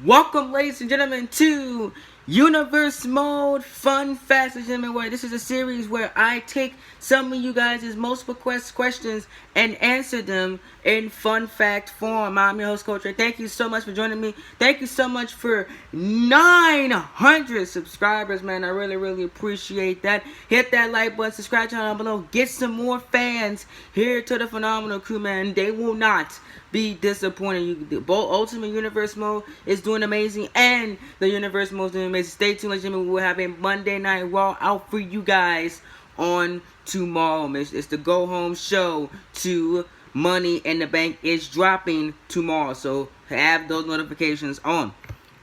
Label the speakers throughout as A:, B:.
A: Welcome, ladies and gentlemen, to Universe Mode Fun Facts. Ladies and gentlemen, this is a series where I take some of you guys' most requested questions and answer them in fun fact form. I'm your host, Coach Ray. Thank you so much for joining me. Thank you so much for 900 subscribers, man. I really appreciate that. Hit that like button, subscribe to the channel below. Get some more fans here to the phenomenal crew, man. They will not be disappointed. Both Ultimate Universe Mode is doing amazing, and the Universe Mode is doing amazing. Stay tuned, ladies and gentlemen. We'll have a Monday Night Raw out for you guys on tomorrow. It's the go home show to Money in the Bank is dropping tomorrow, so have those notifications on.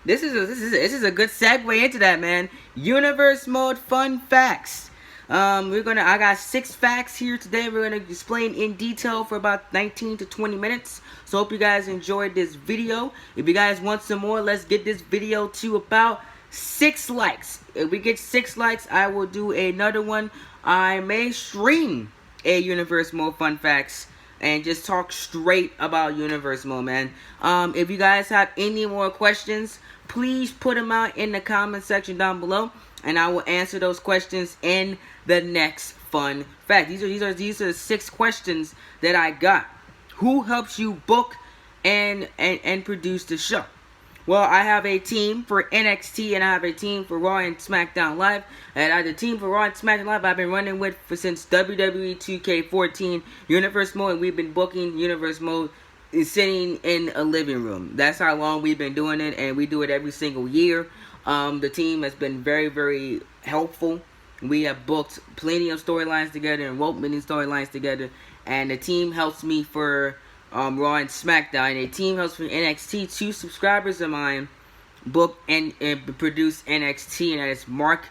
A: This is a good segue into that, man. Universe Mode Fun Facts. I got 6 facts here today. We're gonna explain in detail for about 19 to 20 minutes. So hope you guys enjoyed this video. If you guys want some more, let's get this video to about 6 likes. If we get 6 likes, I will do another one. I may stream a Universe Mode Fun Facts and just talk straight about Universe Mode, man. If you guys have any more questions, please put them out in the comment section down below, and I will answer those questions in the next fun fact. These are the 6 questions that I got. Who helps you book and produce the show? Well, I have a team for NXT and I have a team for Raw and SmackDown Live. And the team for Raw and SmackDown Live I've been running with since Wwe2k19 Universe Mode, and we've been booking Universe Mode sitting in a living room. That's how long we've been doing it, and we do it every single year. The team has been very helpful. We have booked plenty of storylines together and wrote many storylines together, and the team helps me for Raw and SmackDown, and a team helps for NXT. 2 subscribers of mine book and produce NXT, and that is Mark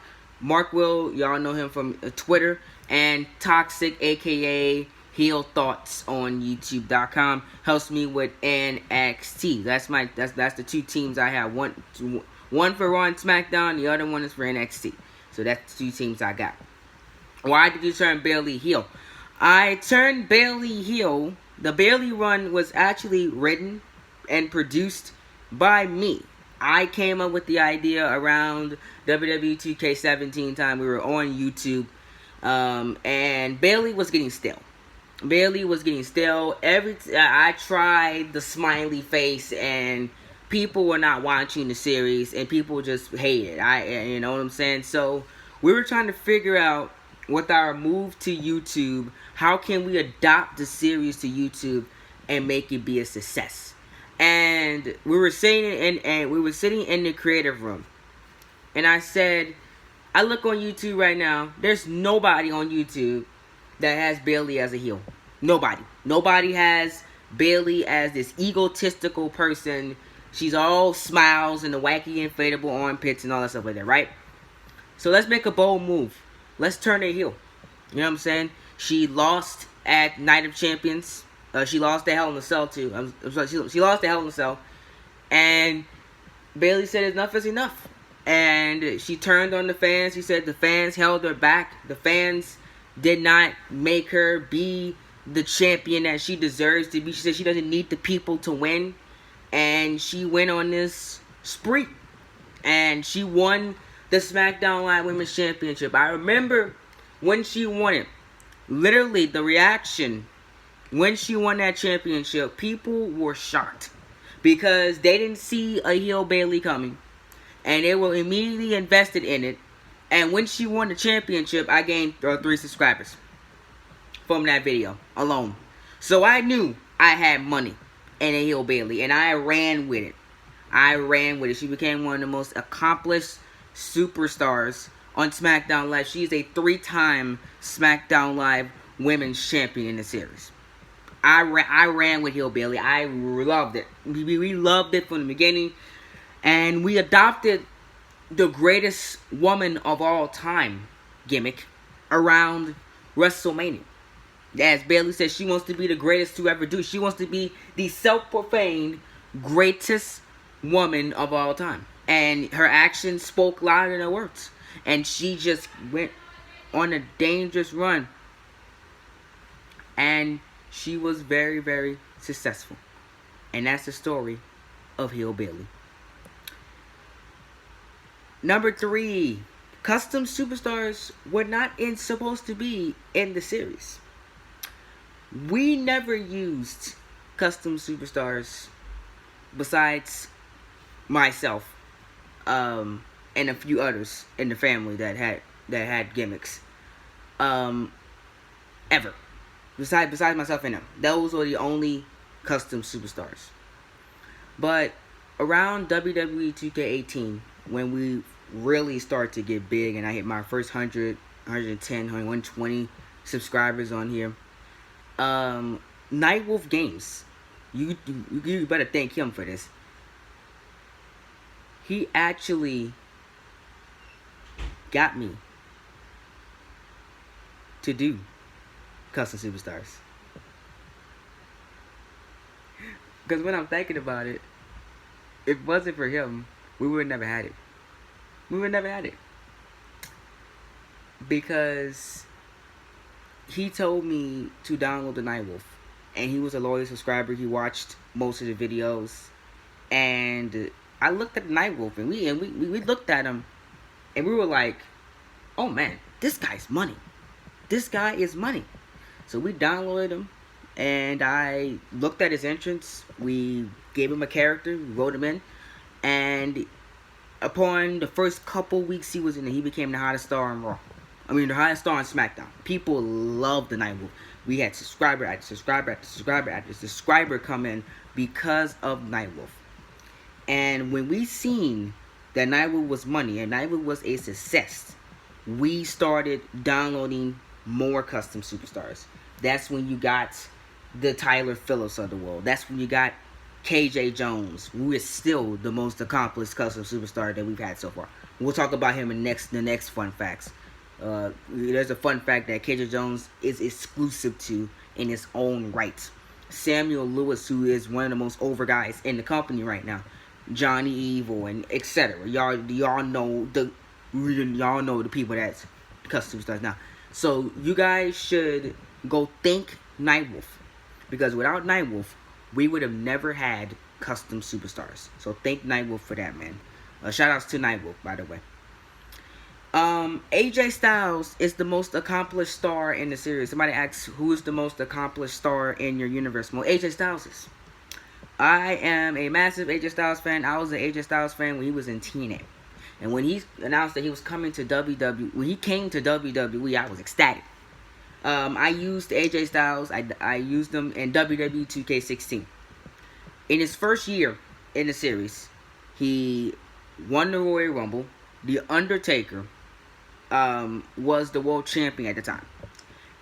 A: Will, y'all know him from Twitter, and Toxic, aka Heel Thoughts on YouTube.com, helps me with NXT. That's the 2 teams I have. One for Raw and SmackDown, the other one is for NXT. So that's the 2 teams I got. Why did you turn Bayley heel? I turned Bayley heel. The Bayley run was actually written and produced by me. I came up with the idea around Wwe2k17 time. We were on YouTube, and Bayley was getting stale. I tried the smiley face, and people were not watching the series, and people just hated it. You know what I'm saying? So we were trying to figure out, with our move to YouTube, how can we adopt the series to YouTube and make it be a success? And we were sitting in the creative room, and I said, I look on YouTube right now. There's nobody on YouTube that has Bayley as a heel. Nobody has Bayley as this egotistical person. She's all smiles and the wacky inflatable armpits and all that stuff like that, right? So let's make a bold move. Let's turn her heel. You know what I'm saying? She lost at Night of Champions. She lost to Hell in a Cell too. I'm sorry, she lost to Hell in a Cell. And Bayley said enough is enough. And she turned on the fans. She said the fans held her back. The fans did not make her be the champion that she deserves to be. She said she doesn't need the people to win. And she went on this spree. And she won the SmackDown Live Women's Championship. I remember when she won it. Literally, the reaction when she won that championship, people were shocked. Because they didn't see a heel Bayley coming. And they were immediately invested in it. And when she won the championship, I gained 3 subscribers from that video alone. So I knew I had money in a heel Bayley, and I ran with it. She became one of the most accomplished superstars on SmackDown Live. She is a 3-time SmackDown Live Women's Champion in the series. I ran with heel Bayley. I loved it. We loved it from the beginning, and we adopted the greatest woman of all time gimmick around WrestleMania. As Bayley said, she wants to be the greatest to ever do. She wants to be the self-proclaimed greatest woman of all time. And her actions spoke louder than her words. And she just went on a dangerous run. And she was very successful. And that's the story of Heel Bayley. Number 3, custom superstars were not supposed to be in the series. We never used custom superstars besides myself, and a few others in the family that had gimmicks. Ever. Besides myself and them. Those were the only custom superstars. But around WWE 2K18, when we really started to get big and I hit my first 100, 110, 120 subscribers on here, Nightwolf Games, you better thank him for this. He actually got me to do custom superstars. Because when I'm thinking about it, if it wasn't for him, we would never had it. We would never had it. Because he told me to download the Nightwolf. And he was a loyal subscriber. He watched most of the videos. And I looked at the Nightwolf and we looked at him and we were like, oh man, this guy's money. This guy is money. So we downloaded him and I looked at his entrance. We gave him a character, we wrote him in, and upon the first couple weeks he was in it, he became the hottest star on Raw. I mean, the hottest star on SmackDown. People loved the Nightwolf. We had subscriber after subscriber after subscriber after subscriber come in because of Nightwolf. And when we seen that Nightwolf was money and Nightwolf was a success, we started downloading more custom superstars. That's when you got the Tyler Phillips of the world. That's when you got KJ Jones, who is still the most accomplished custom superstar that we've had so far. We'll talk about him in the next fun facts. There's a fun fact that KJ Jones is exclusive to in his own right. Samuel Lewis, who is one of the most over guys in the company right now, Johnny Evil and etc. Y'all know the people that's custom superstars now. So you guys should go thank Nightwolf, because without Nightwolf, we would have never had custom superstars. So thank Nightwolf for that, man. Shout outs to Nightwolf, by the way. AJ Styles is the most accomplished star in the series. Somebody asks, who is the most accomplished star in your universe? Well, AJ Styles is. I am a massive AJ Styles fan. I was an AJ Styles fan when he was in TNA. And when he announced that he was coming to WWE, when he came to WWE, I was ecstatic. I used AJ Styles. I used him in WWE 2K16. In his first year in the series, he won the Royal Rumble. The Undertaker was the world champion at the time,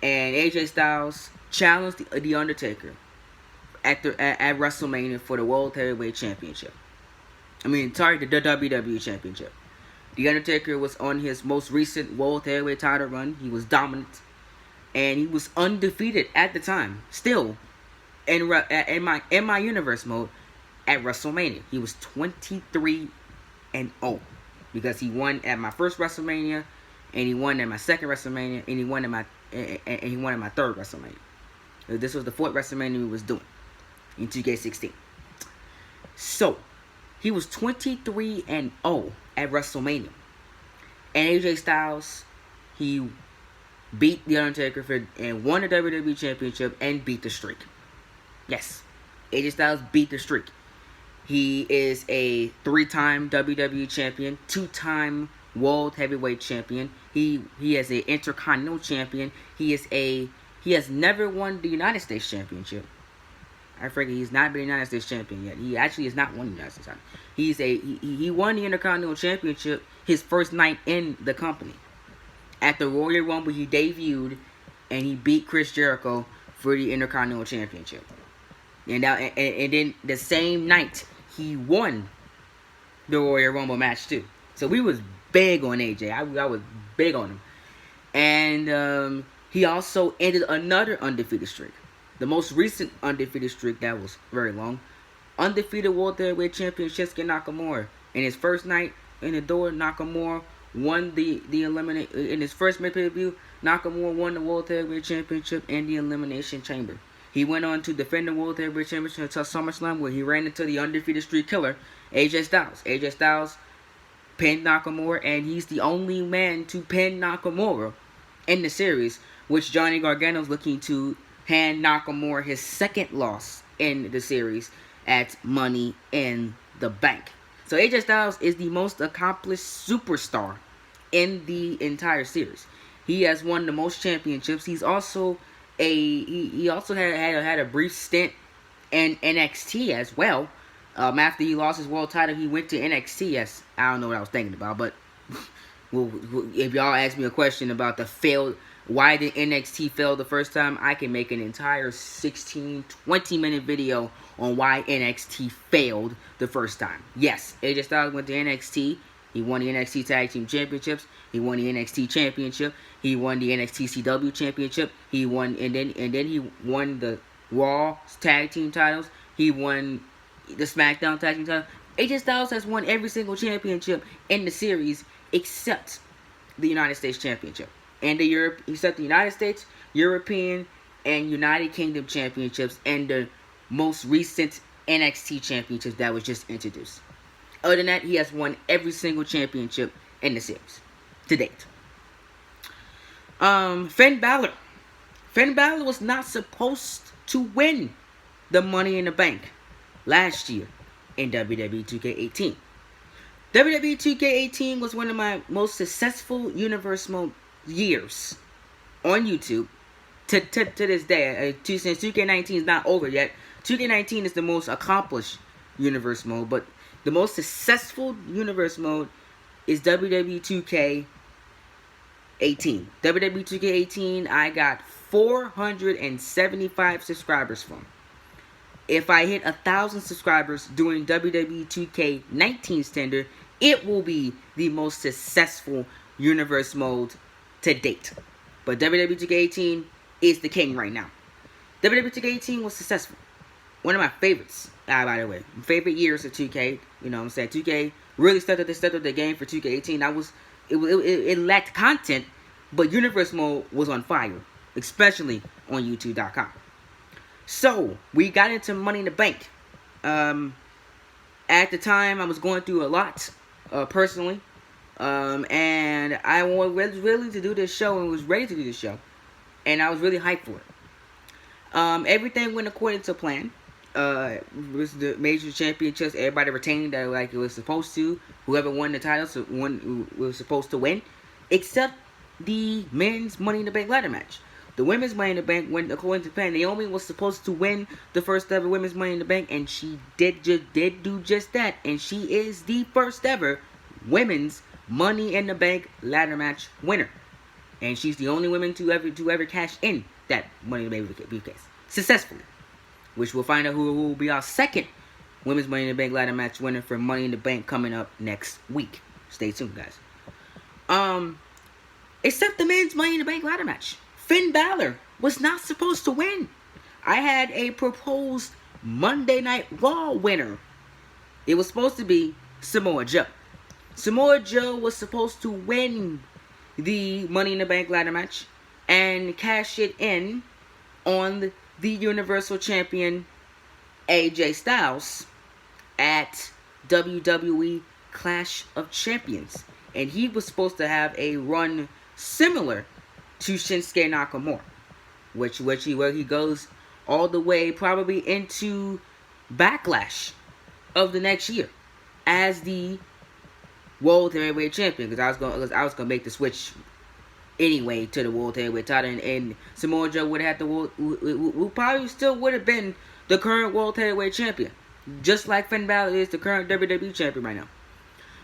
A: and AJ Styles challenged the Undertaker at WrestleMania for the World Heavyweight Championship. The WWE Championship. The Undertaker was on his most recent World Heavyweight title run. He was dominant, and he was undefeated at the time. Still, in my universe mode, at WrestleMania, he was 23-0 because he won at my first WrestleMania, and he won at my second WrestleMania, and he won at my third WrestleMania. This was the fourth WrestleMania we was doing in 2K16. So he was 23-0 at WrestleMania. And AJ Styles, he beat The Undertaker and won the WWE Championship and beat the streak. Yes, AJ Styles beat the streak. He is a 3-time WWE Champion, 2-time World Heavyweight Champion. He is an Intercontinental Champion. He has never won the United States Championship. I forget, he's not been a United States Champion yet. He actually has not won the United States Champion. He won the Intercontinental Championship his first night in the company. At the Royal Rumble, he debuted and he beat Chris Jericho for the Intercontinental Championship. And then the same night, he won the Royal Rumble match too. So we was big on AJ. I was big on him. And he also ended another undefeated streak. The most recent undefeated streak that was very long. Undefeated World Heavyweight Champion Shinsuke Nakamura. In his first night in the door, Nakamura won the eliminate in his first pay-per-view. Nakamura won the World Heavyweight Championship and the Elimination Chamber. He went on to defend the World Heavyweight Championship until SummerSlam, where he ran into the undefeated streak killer, AJ Styles. AJ Styles pinned Nakamura, and he's the only man to pin Nakamura in the series, which Johnny Gargano's looking to hand Nakamura his second loss in the series at Money in the Bank. So AJ Styles is the most accomplished superstar in the entire series. He has won the most championships. He's also he also had a brief stint in NXT as well. After he lost his world title, he went to NXT. Yes, I don't know what I was thinking about, but if y'all ask me a question about why did NXT fail the first time, I can make an entire 16-20 minute video on why NXT failed the first time. Yes, AJ Styles went to NXT. He won the NXT Tag Team Championships. He won the NXT Championship. He won the NXT CW Championship. He won and then he won the Raw Tag Team titles. He won the SmackDown Tag Team title. AJ Styles has won every single championship in the series except the United States Championship. And except the United States, European, and United Kingdom Championships, and the most recent NXT Championships that was just introduced. Other than that, he has won every single championship in the series to date. Finn Balor. Finn Balor was not supposed to win the Money in the Bank last year in WWE 2K18. WWE 2K18 was one of my most successful Universe Mode years on YouTube to this day. Since 2K19 is not over yet, 2K19 is the most accomplished Universe Mode, but the most successful Universe Mode is WWE 2K18. WWE 2K18, I got 475 subscribers from. If I hit 1,000 subscribers during WWE 2K19 standard, it will be the most successful Universe Mode to date. But WWE 2K18 is the king right now. WWE 2K18 was successful. One of my favorites, by the way. Favorite years of 2K. You know what I'm saying? 2K really stepped up the game for 2K18. It lacked content, but Universe Mode was on fire. Especially on YouTube.com. So, we got into Money in the Bank. At the time, I was going through a lot, personally. And I was really to do this show and was ready to do this show. And I was really hyped for it. Everything went according to plan. It was the major championships. Everybody retained that like it was supposed to. Whoever won the title was supposed to win. Except the men's Money in the Bank ladder match. The women's Money in the Bank went according to plan. Naomi was supposed to win the first ever women's Money in the Bank, and she did do just that. And she is the first ever women's Money in the Bank ladder match winner. And she's the only woman to ever cash in that Money in the Bank briefcase successfully. Which we'll find out who will be our second women's Money in the Bank ladder match winner for Money in the Bank coming up next week. Stay tuned, guys. Except the men's Money in the Bank ladder match. Finn Balor was not supposed to win. I had a proposed Monday Night Raw winner. It was supposed to be Samoa Joe. Samoa Joe was supposed to win the Money in the Bank ladder match and cash it in on the Universal Champion AJ Styles at WWE Clash of Champions. And he was supposed to have a run similar to Shinsuke Nakamura, where he goes all the way probably into Backlash of the next year as the World Heavyweight Champion. Because I was gonna make the switch anyway to the World Heavyweight title, and Samoa Joe would have had who probably still would have been the current World Heavyweight Champion, just like Finn Balor is the current WWE Champion right now.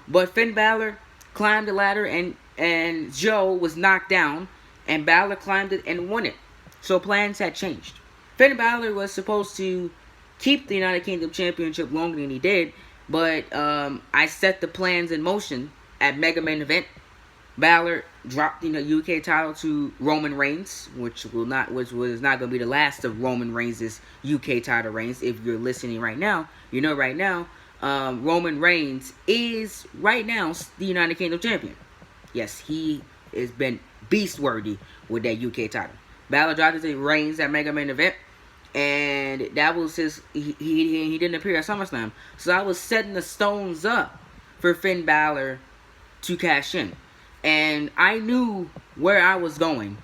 A: But Finn Balor climbed the ladder, and Joe was knocked down, and Balor climbed it and won it. So plans had changed. Finn Balor was supposed to keep the United Kingdom Championship longer than he did, but I set the plans in motion at Mega Main Event. Balor dropped the UK title to Roman Reigns, which was not going to be the last of Roman Reigns' UK title reigns. If you're listening right now, you know right now, Roman Reigns is right now the United Kingdom champion. Yes, he has been beast-worthy with that UK title. Balor dropped his Reigns at Mega Main Event, and that was his. He didn't appear at SummerSlam, so I was setting the stones up for Finn Balor to cash in. And I knew where I was going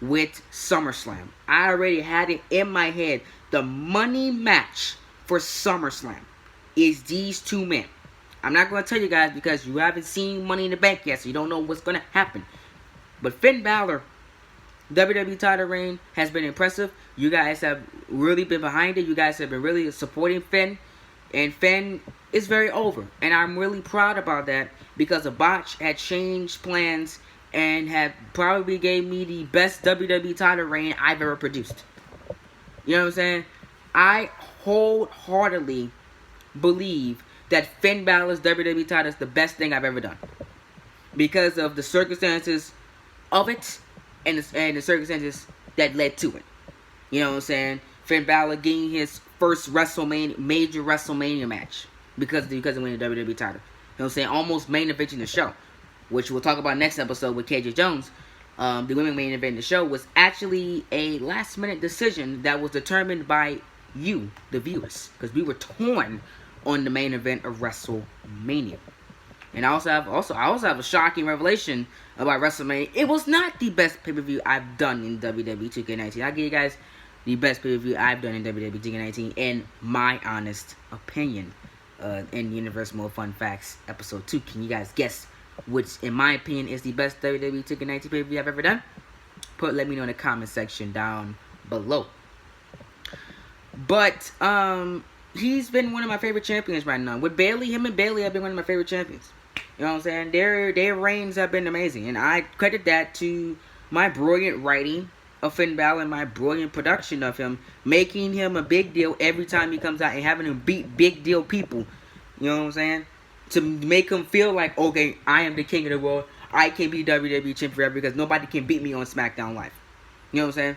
A: with SummerSlam. I already had it in my head. The money match for SummerSlam is these two men. I'm not going to tell you guys because you haven't seen Money in the Bank yet, so you don't know what's going to happen. But Finn Balor, WWE title reign has been impressive. You guys have really been behind it. You guys have been really supporting Finn. And Finn is very over. And I'm really proud about that because a botch had changed plans and have probably gave me the best WWE title reign I've ever produced. You know what I'm saying? I wholeheartedly believe that Finn Balor's WWE title is the best thing I've ever done. Because of the circumstances of it and the circumstances that led to it. You know what I'm saying? Finn Balor getting his first major WrestleMania match because of winning the WWE title. You know what I'm saying? Almost main eventing the show, which we'll talk about next episode with KJ Jones. The women main event in the show was actually a last minute decision that was determined by you, the viewers, because we were torn on the main event of WrestleMania. And I also have a shocking revelation about WrestleMania. It was not the best pay-per-view I've done in WWE 2K19. I'll give you guys the best pay-per-view I've done in WWE 2K19 in my honest opinion. In Universe Mode Fun Facts episode 2. Can you guys guess which, in my opinion, is the best WWE 2K19 pay-per-view I've ever done? Let me know in the comment section down below. But he's been one of my favorite champions right now. With Bayley, him and Bayley have been one of my favorite champions. You know what I'm saying? Their reigns have been amazing. And I credit that to my brilliant writing of Finn Balor and my brilliant production of him, making him a big deal every time he comes out and having him beat big deal people. You know what I'm saying? To make him feel like, okay, I am the king of the world. I can be WWE champion forever because nobody can beat me on SmackDown Live. You know what I'm saying?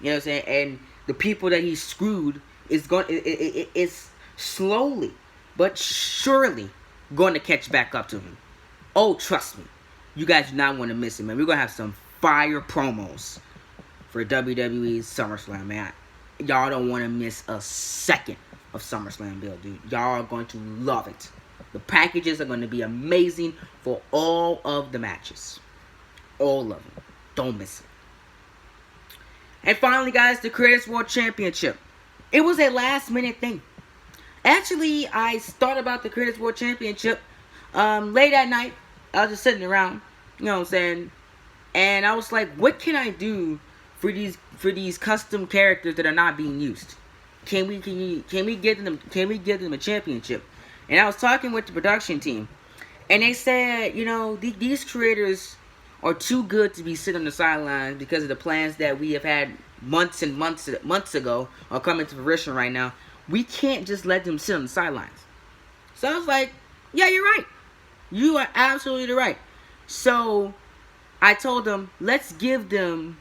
A: You know what I'm saying? And the people that he screwed is it's slowly but surely going to catch back up to him. Oh, trust me. You guys do not want to miss it, man. We're going to have some fire promos for WWE's SummerSlam, man. Y'all don't want to miss a second of SummerSlam, dude. Y'all are going to love it. The packages are going to be amazing for all of the matches. All of them. Don't miss it. And finally, guys, the Creators World Championship. It was a last minute thing. Actually, I thought about the Creators World Championship late at night. I was just sitting around, you know what I'm saying? And I was like, what can I do for these custom characters that are not being used? Can we give them a championship? And I was talking with the production team, and they said, you know, these creators are too good to be sitting on the sidelines because of the plans that we have had months and months ago are coming to fruition right now. We can't just let them sit on the sidelines. So I was like, yeah, you're right. You are absolutely right. So I told them, let's give them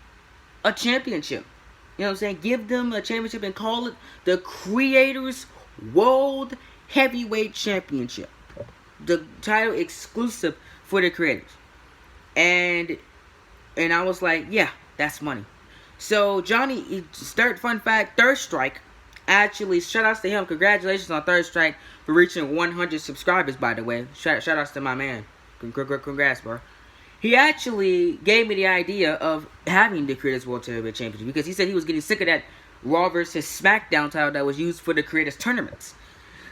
A: a championship. You know what I'm saying? Give them a championship and call it the Creators World Heavyweight Championship. The title exclusive for the creators. And I was like, yeah, that's money. So Johnny, fun fact, Third Strike, actually, shout outs to him. Congratulations on Third Strike for reaching 100 subscribers, by the way. Shout outs to my man. Congrats, bro. He actually gave me the idea of having the Creators World Heavyweight Championship because he said he was getting sick of that Raw versus SmackDown title that was used for the Creators tournaments.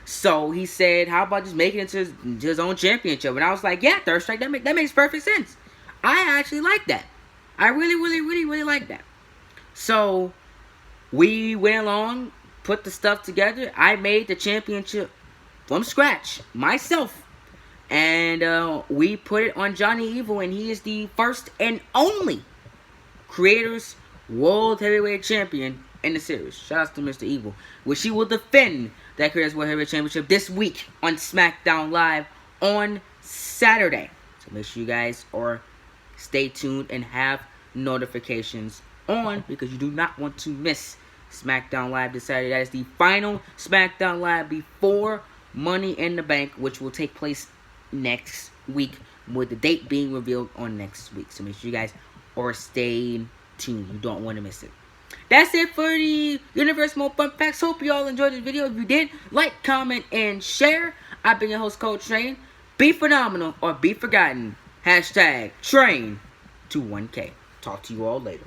A: So he said, how about just making it into his own championship? And I was like, yeah, Third Strike, that makes perfect sense. I actually like that. I really like that. So we went along, put the stuff together. I made the championship from scratch myself. And we put it on Johnny Evil, and he is the first and only Creators World Heavyweight Champion in the series. Shout out to Mr. Evil, which he will defend that Creators World Heavyweight Championship this week on SmackDown Live on Saturday. So make sure you guys stay tuned and have notifications on because you do not want to miss SmackDown Live this Saturday. That is the final SmackDown Live before Money in the Bank, which will take place next week, with the date being revealed on next week. So make sure you guys are staying tuned. You don't want to miss it. That's it for the Universe Mode Fun Facts. Hope you all enjoyed this video. If you did, like, comment, and share. I've been your host, Coach Train. Be phenomenal or be forgotten. Hashtag train to 1K. Talk to you all later.